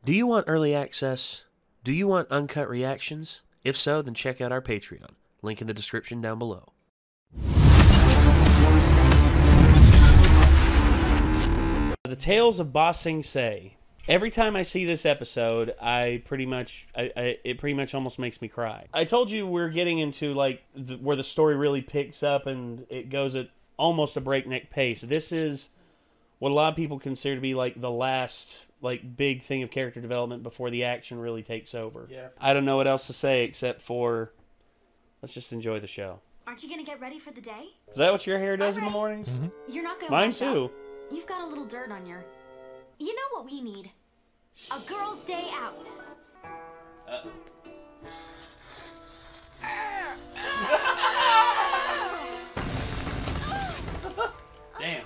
Do you want early access? Do you want uncut reactions? If so, then check out our Patreon. Link in the description down below. The Tales of Ba Sing Se. Every time I see this episode, it pretty much almost makes me cry. I told you we're getting into like where the story really picks up and it goes at almost a breakneck pace. This is what a lot of people consider to be like the last like big thing of character development before the action really takes over. Yeah. I don't know what else to say except for let's just enjoy the show. Aren't you gonna get ready for the day? Is that what your hair does in the mornings? Mm-hmm. You're not gonna. Mine too. Up. You've got a little dirt on your. You know what we need? A girl's day out. Damn.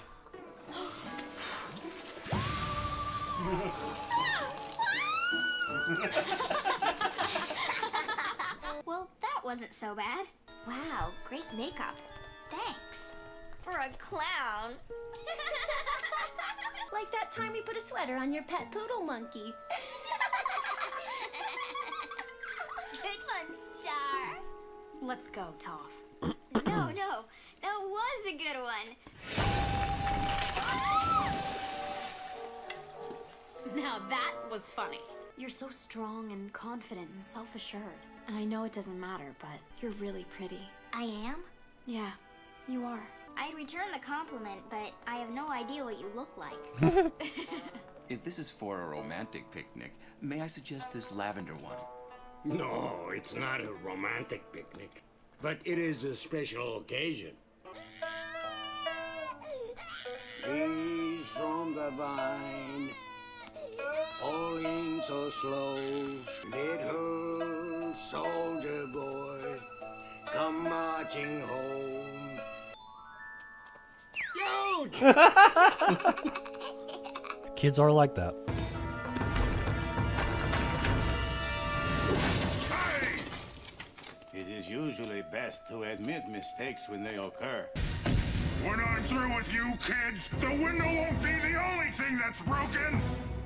Well, that wasn't so bad. Wow, great makeup. Thanks. For a clown. Like that time you put a sweater on your pet poodle monkey. Good one, Star. Let's go, Toph. No, that was a good one. Now that was funny. You're so strong and confident and self-assured. And I know it doesn't matter, but you're really pretty. I am? Yeah, you are. I'd return the compliment, but I have no idea what you look like. If this is for a romantic picnic, may I suggest this lavender one? No, it's not a romantic picnic, but it is a special occasion. Leaves from the vine, falling so slow, little soldier boy, come marching home. Kids are like that. It is usually best to admit mistakes when they occur. When I'm through with you kids, the window won't be the only thing that's broken.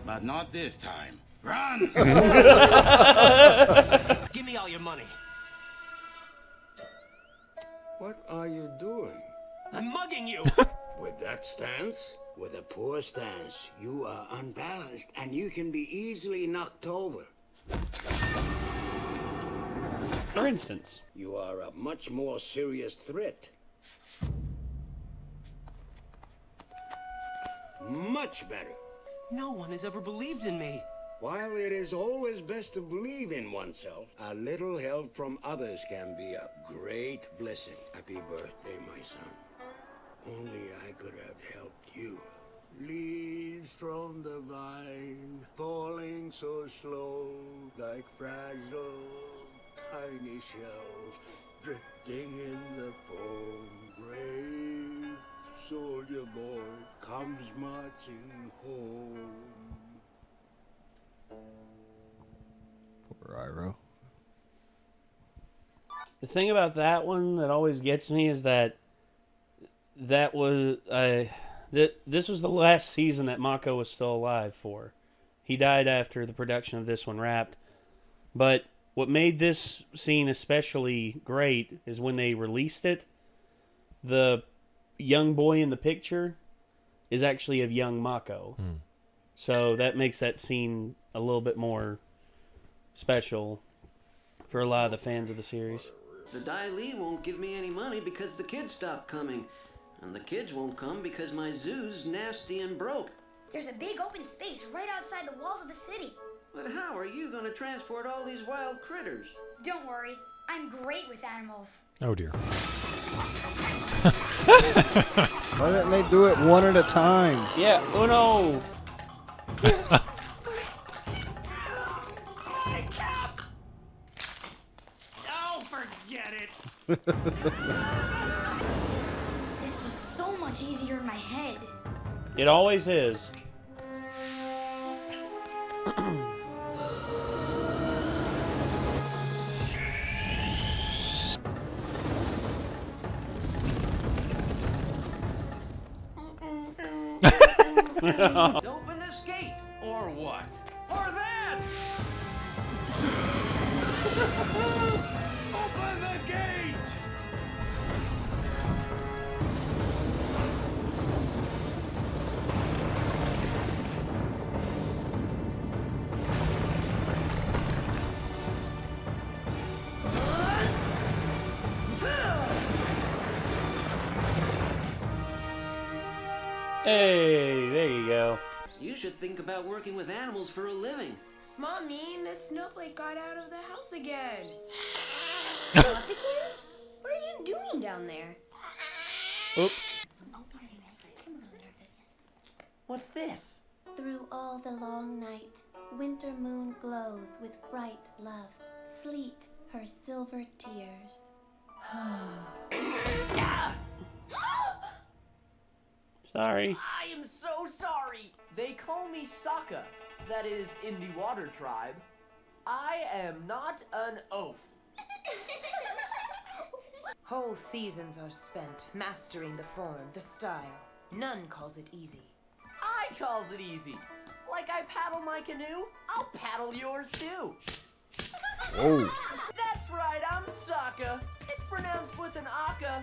But not this time. Run! Give me all your money. What are you doing? I'm mugging you. With that stance, with a poor stance, you are unbalanced and you can be easily knocked over. For instance, you are a much more serious threat. Much better. No one has ever believed in me. While it is always best to believe in oneself, a little help from others can be a great blessing. Happy birthday, my son. Only I could have helped you. Leaves from the vine, falling so slow, like fragile, tiny shells, drifting in the foam. Brave soldier boy comes marching home. Poor Iroh. The thing about that one that always gets me is that this was the last season that Mako was still alive for. He died after the production of this one wrapped. But what made this scene especially great is when they released it, the young boy in the picture is actually of young Mako. So that makes that scene a little bit more special for a lot of the fans of the series. The Dai Li won't give me any money because the kids stopped coming. And the kids won't come because my zoo's nasty and broke. There's a big open space right outside the walls of the city. But how are you going to transport all these wild critters? Don't worry, I'm great with animals. Oh dear. Why didn't they do it one at a time? Yeah, oh no! Oh, forget it. This was so much easier in my head. It always is. Open this gate. Or what? Or that. Open the gate! Hey, there you go. You should think about working with animals for a living. Mommy, Miss Snowflake got out of the house again. Muffykins? What are you doing down there? Oops. What's this? Through all the long night, winter moon glows with bright love. Sleet her silver tears. Sorry. I am so sorry. They call me Sokka. That is, in the water tribe. I am not an oaf. Whole seasons are spent mastering the form, the style. None calls it easy. I calls it easy. Like I paddle my canoe, I'll paddle yours too. Whoa. That's right, I'm Sokka. It's pronounced with an aka.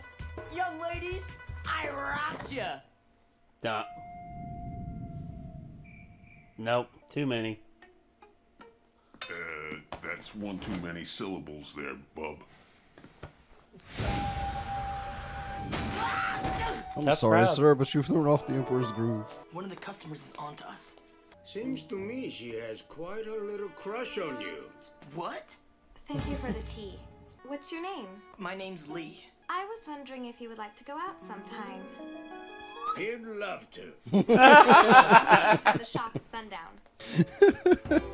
Young ladies, I rocked ya. Duh. Nope, too many. That's one too many syllables there, bub. I'm That's sorry, proud. sir, but you've thrown off the Emperor's groove. One of the customers is on to us. Seems to me she has quite a little crush on you. What? Thank you for the tea. What's your name? My name's Lee. I was wondering if you would like to go out sometime. He'd love to. The shop at sundown.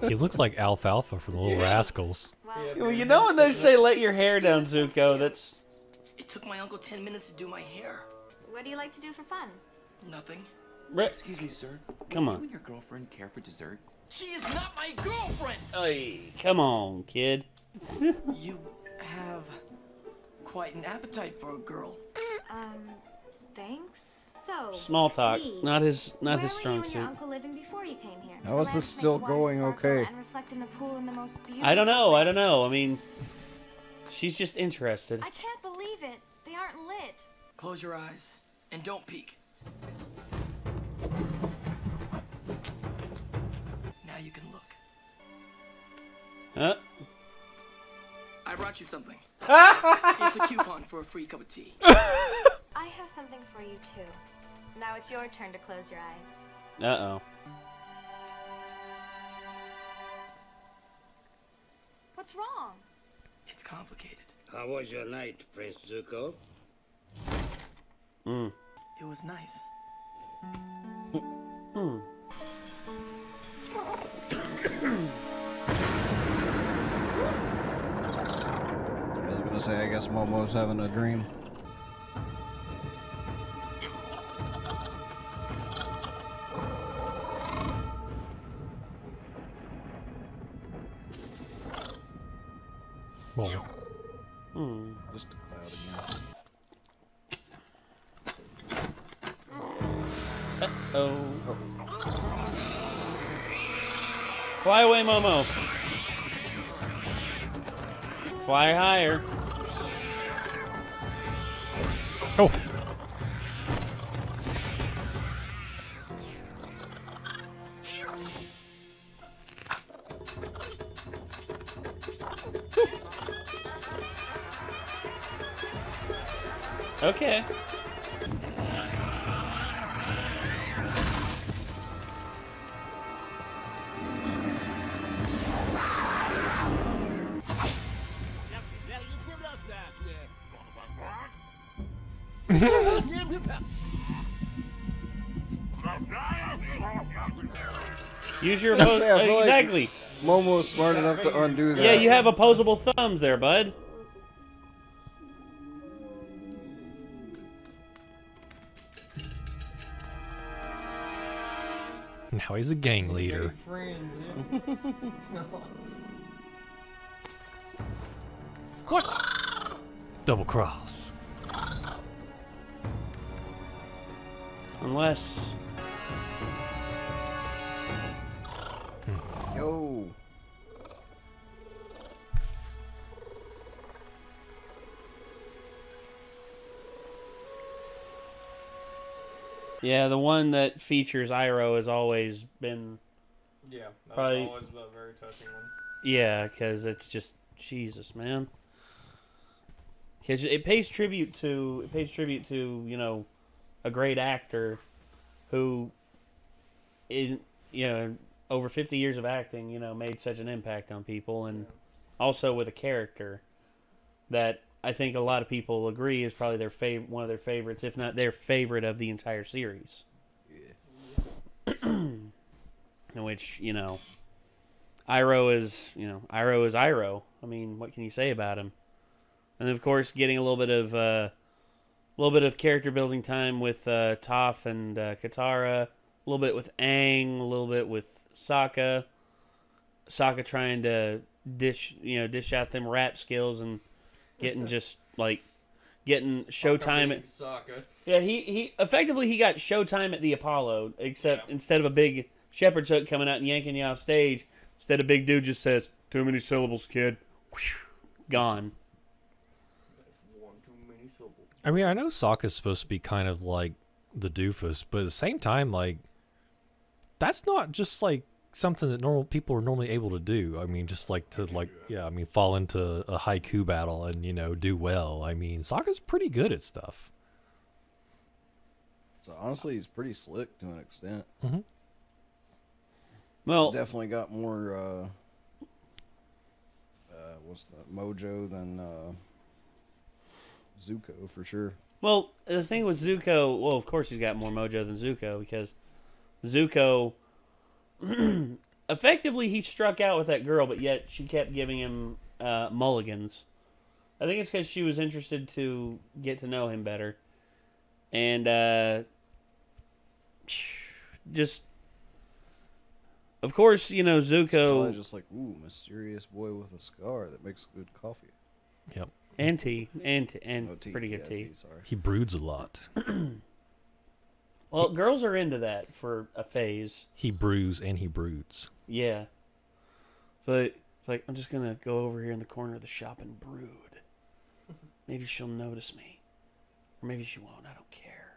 He looks like Alfalfa from the Little Rascals. Well, you know when they say let your hair down, Zuko, that's... It took my uncle 10 minutes to do my hair. What do you like to do for fun? Nothing. Excuse me, sir. Come Do on. you and your girlfriend care for dessert? She is not my girlfriend! Hey, come on, kid. You have quite an appetite for a girl. Thanks. So, Small talk, Lee, not his where strong were you and suit. your uncle living before you came here? How is this still going okay? And reflect in the pool in the most beautiful I don't know. way. I don't know. I mean, she's just interested. I can't believe it. They aren't lit. Close your eyes and don't peek. Now you can look. Huh? I brought you something. It's a coupon for a free cup of tea. I have something for you too. Now it's your turn to close your eyes. Uh-oh. What's wrong? It's complicated. How was your night, Prince Zuko? It was nice. I was gonna say, I guess Momo's having a dream. Well, Just a cloud again. Uh-oh. Fly away, Momo. Fly higher. oh, Okay. Use your Actually, I feel like exactly. Momo's smart enough to undo that. Yeah, you have opposable thumbs there, bud. now he's a gang leader. What? Double cross. Unless... Yo. Yeah, the one that features Iroh has always been. Yeah, that probably, was always a very touching one. Yeah, because it's just Jesus, man. Because it pays tribute to you know, a great actor who, in over 50 years of acting, you know, made such an impact on people, and also with a character that I think a lot of people agree is probably their one of their favorites, if not their favorite of the entire series. Yeah. In which, you know, Iroh is Iroh. I mean, what can you say about him? And of course, getting a little bit of character building time with Toph and Katara, a little bit with Aang, a little bit with Sokka. Sokka trying to dish out them rap skills and getting getting showtime. Sokka. Yeah, he effectively got showtime at the Apollo, except instead of a big shepherd's hook coming out and yanking you off stage, instead a big dude just says, "Too many syllables, kid." Gone. I mean, I know Sokka's supposed to be kind of like the doofus, but at the same time, like, that's not just like something that normal people are normally able to do. I mean, just like to fall into a haiku battle and, you know, do well. I mean, Sokka's pretty good at stuff. So honestly, he's pretty slick to an extent. Mm-hmm. Well, he's definitely got more what's that, mojo than Zuko for sure. Well, the thing with Zuko, well, of course he's got more mojo than Zuko, because Zuko, effectively he struck out with that girl, but yet she kept giving him mulligans. I think it's because she was interested to get to know him better. And just, of course, you know, Zuko... just like, ooh, mysterious boy with a scar that makes good coffee. Yep. And tea. And tea. Pretty good tea. Sorry. He broods a lot. Well, girls are into that for a phase. He brews and he broods. Yeah. So it's like, I'm just going to go over here in the corner of the shop and brood. Maybe she'll notice me. Or maybe she won't. I don't care.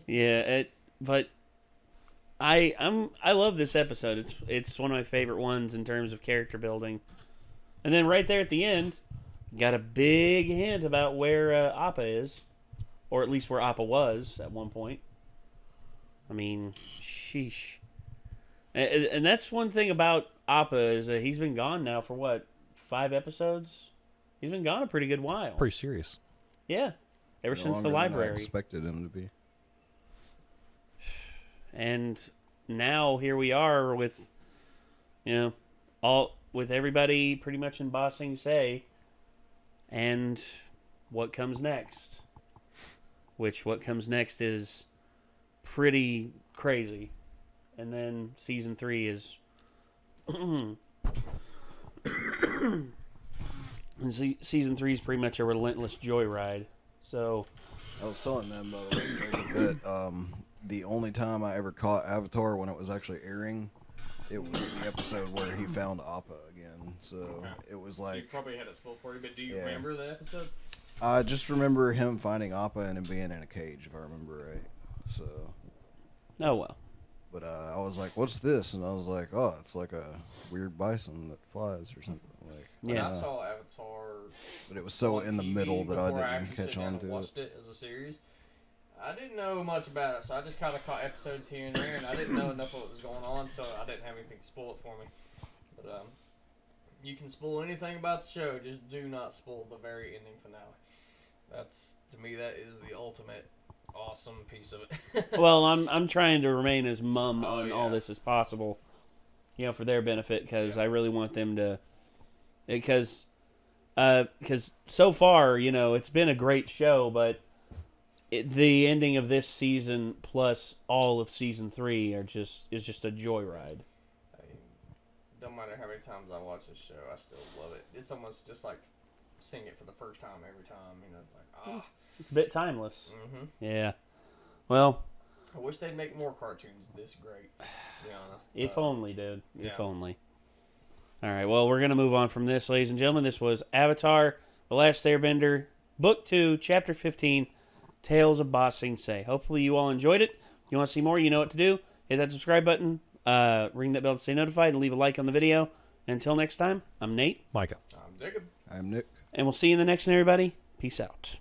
Yeah, but I love this episode. It's one of my favorite ones in terms of character building. And then right there at the end, got a big hint about where Appa is. Or at least where Appa was at one point. I mean, sheesh. And that's one thing about Appa is that he's been gone now for what, 5 episodes? He's been gone a pretty good while. Pretty serious. Yeah. Ever since the library. I expected him to be. And now here we are with, you know, with everybody pretty much in Ba Sing Se. And what comes next? What comes next is pretty crazy. And then season 3 is... and season 3 is pretty much a relentless joyride. So... I was telling them, by the way, that the only time I ever caught Avatar when it was actually airing, it was the episode where he found Appa again. So it was like... You probably had it spoiled for you, but do you remember the episode? I just remember him finding Appa and him being in a cage, if I remember right. So. Oh, well. But I was like, what's this? And I was like, oh, it's like a weird bison that flies or something. Like, yeah. I saw Avatar. But it was so in the middle that I didn't catch on to it. Watched it as a series. I didn't know much about it, so I just kind of caught episodes here and there, and I didn't know enough of what was going on, so I didn't have anything to spoil it for me. But you can spoil anything about the show, just do not spoil the very ending finale. That's, to me, that is the ultimate awesome piece of it. Well, I'm trying to remain as mum on all this as possible, you know, for their benefit, because I really want them to, because so far, you know, it's been a great show, but the ending of this season plus all of season 3 is just a joyride. Don't matter how many times I watch this show, I still love it. It's almost just like seeing it for the first time every time. You know, it's like, it's a bit timeless. Mm-hmm. Yeah. Well, I wish they'd make more cartoons this great, to be honest. If only, dude. If only. All right, well, we're going to move on from this, ladies and gentlemen. This was Avatar, The Last Airbender, Book 2, Chapter 15, Tales of Ba Sing Se. Hopefully you all enjoyed it. If you want to see more, you know what to do. Hit that subscribe button, ring that bell to stay notified, and leave a like on the video. Until next time, I'm Nate. Micah. I'm Jacob. I'm Nick. And we'll see you in the next one, everybody. Peace out.